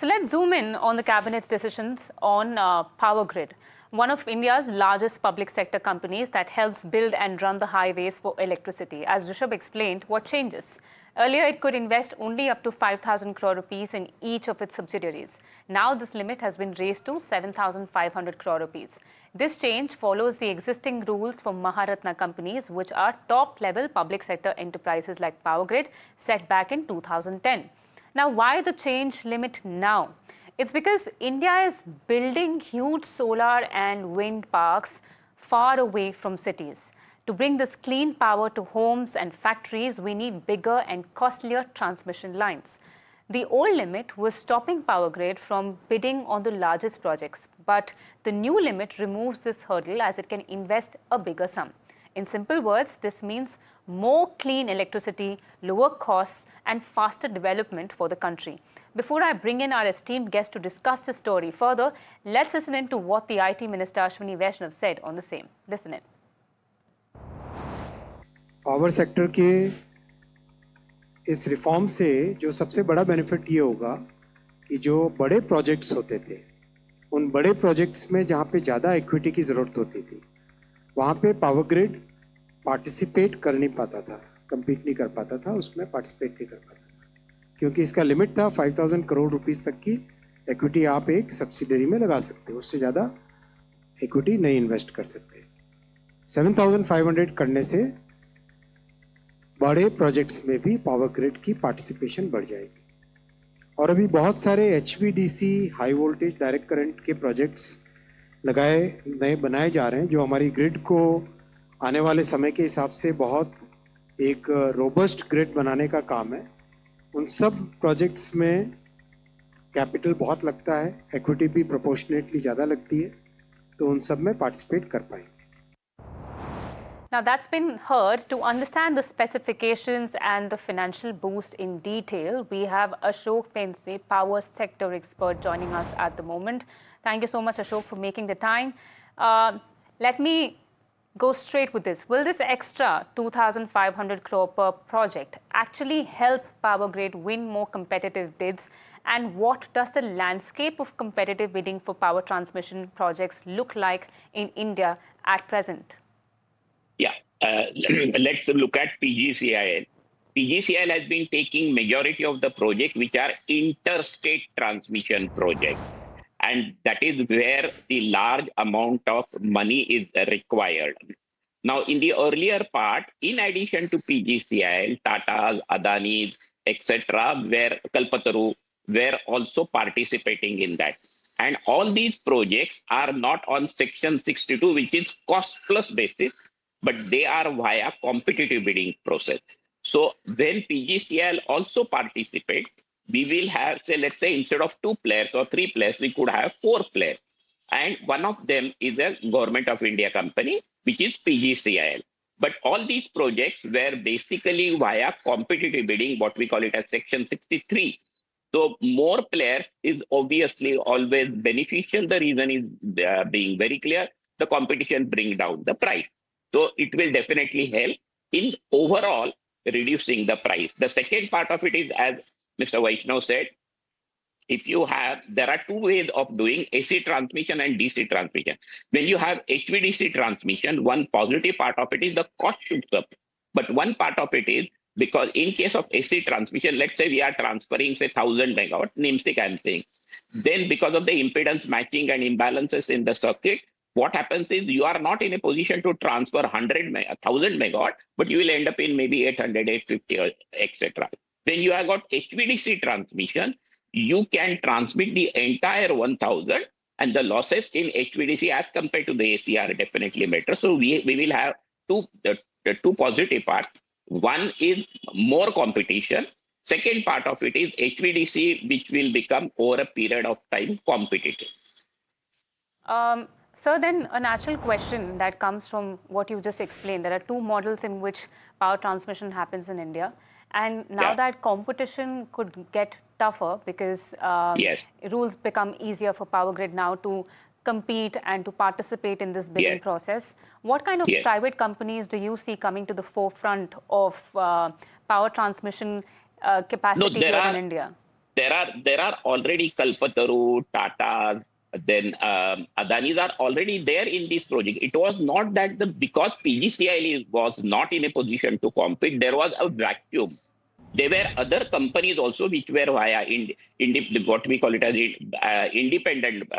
So let's zoom in on the Cabinet's decisions on PowerGrid, one of India's largest public sector companies that helps build and run the highways for electricity. As Rishabh explained, what changes? Earlier, it could invest only up to 5,000 crore rupees in each of its subsidiaries. Now, this limit has been raised to 7,500 crore rupees. This change follows the existing rules for Maharatna companies, which are top-level public sector enterprises like PowerGrid, set back in 2010. Now, why the change limit now? It's because India is building huge solar and wind parks far away from cities. To bring this clean power to homes and factories, we need bigger and costlier transmission lines. The old limit was stopping PowerGrid from bidding on the largest projects, but the new limit removes this hurdle as it can invest a bigger sum. In simple words, this means more clean electricity, lower costs, and faster development for the country. Before I bring in our esteemed guest to discuss this story further, let's listen in to what the IT Minister Ashwini Vaishnav said on the same. Listen in. Power sector के इस reform से जो सबसे बड़ा benefit ये होगा कि जो बड़े प्रोजेक्ट्स होते थे, उन बड़े प्रोजेक्ट्स में जहाँ पे ज़्यादा इक्विटी की ज़रूरत होती थी, वहाँ पे पावर ग्रिड पार्टिसिपेट कर नहीं पाता था, कम्पीट नहीं कर पाता था, उसमें पार्टिसिपेट नहीं कर पाता था, क्योंकि इसका लिमिट था 5,000 करोड़ रुपीस तक की इक्विटी आप एक सब्सिडरी में लगा सकते हो, उससे ज़्यादा इक्विटी नहीं इन्वेस्ट कर सकते। 7,500 करने से बड़े प्रोजेक्ट्स में भी पावर ग्रिड की पार्टिसिपेशन बढ़ जाएगी। और अभी बहुत सारे HVDC high voltage direct current के प्रोजेक्ट्स नए बनाए जा रहे हैं, जो हमारी ग्रिड को आने वाले समय के हिसाब से बहुत एक रोबस्ट ग्रिड बनाने का काम है। उन सब प्रोजेक्ट्स में कैपिटल बहुत लगता है, इक्विटी भी प्रोपोर्शनेटली ज़्यादा लगती है, तो उन सब में पार्टिसिपेट कर पाएंगे। Now, that's been heard. To understand the specifications and the financial boost in detail, we have Ashok Pense, power sector expert, joining us at the moment. Thank you so much, Ashok, for making the time. Let me go straight with this. Will this extra 2,500 crore per project actually help PowerGrid win more competitive bids? And what does the landscape of competitive bidding for power transmission projects look like in India at present? Yeah, let's look at PGCIL. PGCIL has been taking majority of the projects which are interstate transmission projects. And that is where the large amount of money is required. Now, in the earlier part, in addition to PGCIL, Tata's, Adani's, etc., where Kalpataru were also participating in that. And all these projects are not on Section 62, which is cost plus basis, but they are via competitive bidding process. So when PGCIL also participates, we will have, say, let's say instead of 2 players or 3 players, we could have 4 players. And one of them is a Government of India company, which is PGCIL. But all these projects were basically via competitive bidding, what we call it as Section 63. So more players is obviously always beneficial. The reason is being very clear, the competition brings down the price. So it will definitely help in overall reducing the price. The second part of it is, as Mr. Vaishnav said, if you have, there are 2 ways of doing AC transmission and DC transmission. When you have HVDC transmission, one positive part of it is the cost shoots up. But one part of it is, because in case of AC transmission, let's say we are transferring, say, 1,000 megawatt, NIMSIC I'm saying, then because of the impedance matching and imbalances in the circuit, what happens is you are not in a position to transfer 1,000 megawatt, but you will end up in maybe 800, 850, etc. When you have got HVDC transmission, you can transmit the entire 1,000, and the losses in HVDC as compared to the AC are definitely better. So we will have two positive parts. One is more competition. Second part of it is HVDC, which will become over a period of time competitive. So then a natural question that comes from what you just explained, there are 2 models in which power transmission happens in India. And now that competition could get tougher because rules become easier for PowerGrid now to compete and to participate in this bidding process. What kind of private companies do you see coming to the forefront of power transmission capacity here in India? there are already Kalpataru, Tata, then Adanis are already there in this project. It was not that because PGCIL was not in a position to compete, there was a vacuum. There were other companies also which were via what we call it as independent.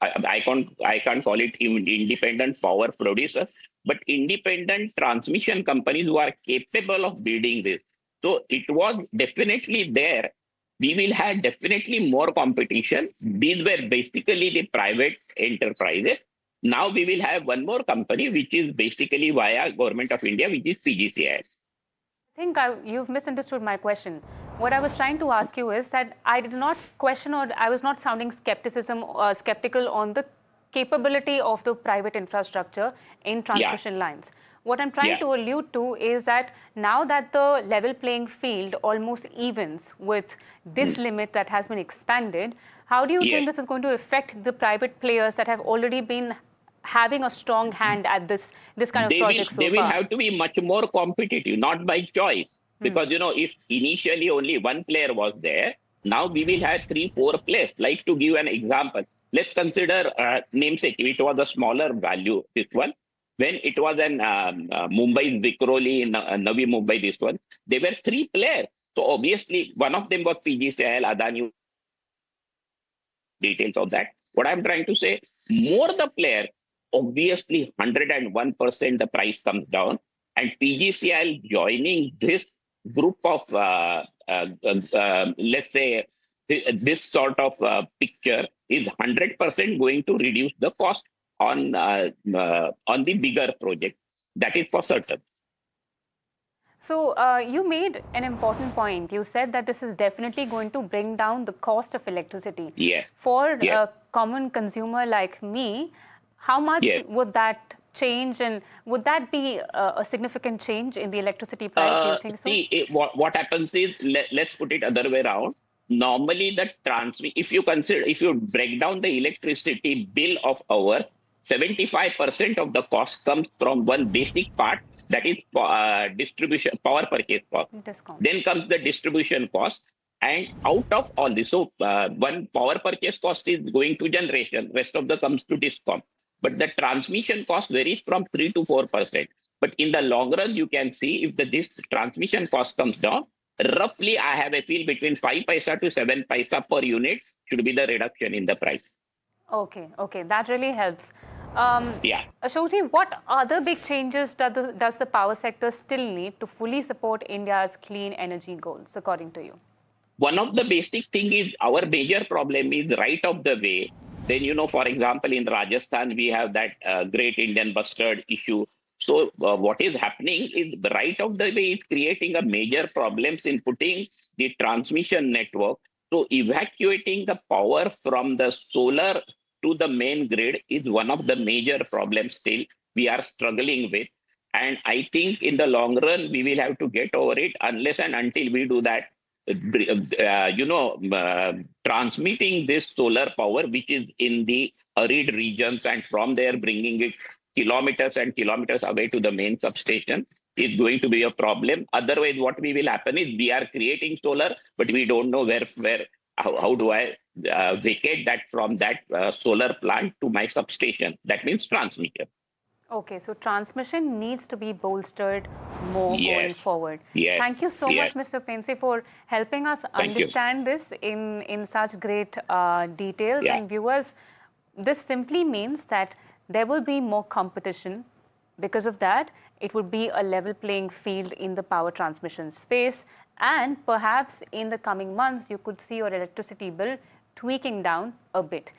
I can't call it independent power producer, but independent transmission companies who are capable of building this. So it was definitely there. We will have definitely more competition. These were basically the private enterprises. Now we will have one more company, which is basically via Government of India, which is PGCIL. I think you've misunderstood my question. What I was trying to ask you is that I did not question, or I was not sounding skeptical on the capability of the private infrastructure in transmission lines. What I'm trying to allude to is that now that the level playing field almost evens with this limit that has been expanded, how do you think this is going to affect the private players that have already been having a strong hand at this kind of project so far? They will have to be much more competitive, not by choice. Because, if initially only one player was there, now we will have 3-4 players. Like, to give an example, let's consider namesake. It was a smaller value, this one. When it was in Mumbai, Vikhroli, Navi Mumbai, this one, there were 3 players. So obviously, one of them was PGCIL, Adani, details of that. What I'm trying to say, more the player, obviously 101% the price comes down, and PGCIL joining this group of, let's say, this sort of picture is 100% going to reduce the cost on the bigger project. That is for certain. So you made an important point. You said that this is definitely going to bring down the cost of electricity. Yes. For a common consumer like me, how much would that change, and would that be a significant change in the electricity price? Do you think so? See, what happens is, let's put it other way around. Normally, if you break down the electricity bill of our, 75% of the cost comes from one basic part, that is distribution, power purchase cost. Discounts. Then comes the distribution cost. And out of all this, so one power purchase cost is going to generation, rest of the comes to discom. But the transmission cost varies from 3 to 4%. But in the long run, you can see if this transmission cost comes down, roughly I have a feel between 5 paisa to 7 paisa per unit should be the reduction in the price. Okay, that really helps. Ashokji, what other big changes does the power sector still need to fully support India's clean energy goals, according to you? One of the basic thing is, our major problem is right of the way. Then, for example, in Rajasthan, we have that Great Indian Bustard issue. So what is happening is, the right of the way is creating a major problems in putting the transmission network. So evacuating the power from the solar to the main grid is one of the major problems still we are struggling with. And I think in the long run, we will have to get over it unless and until we do that. Transmitting this solar power, which is in the arid regions, and from there bringing it kilometers and kilometers away to the main substation, is going to be a problem. Otherwise, what will happen is, we are creating solar, but we don't know how do I vacate that from that solar plant to my substation. That means transmission. Okay, so transmission needs to be bolstered more going forward. Thank you so much, Mr. Pense, for helping us understand this in such great details. And viewers, this simply means that there will be more competition. Because of that, it would be a level playing field in the power transmission space. And perhaps in the coming months, you could see your electricity bill tweaking down a bit.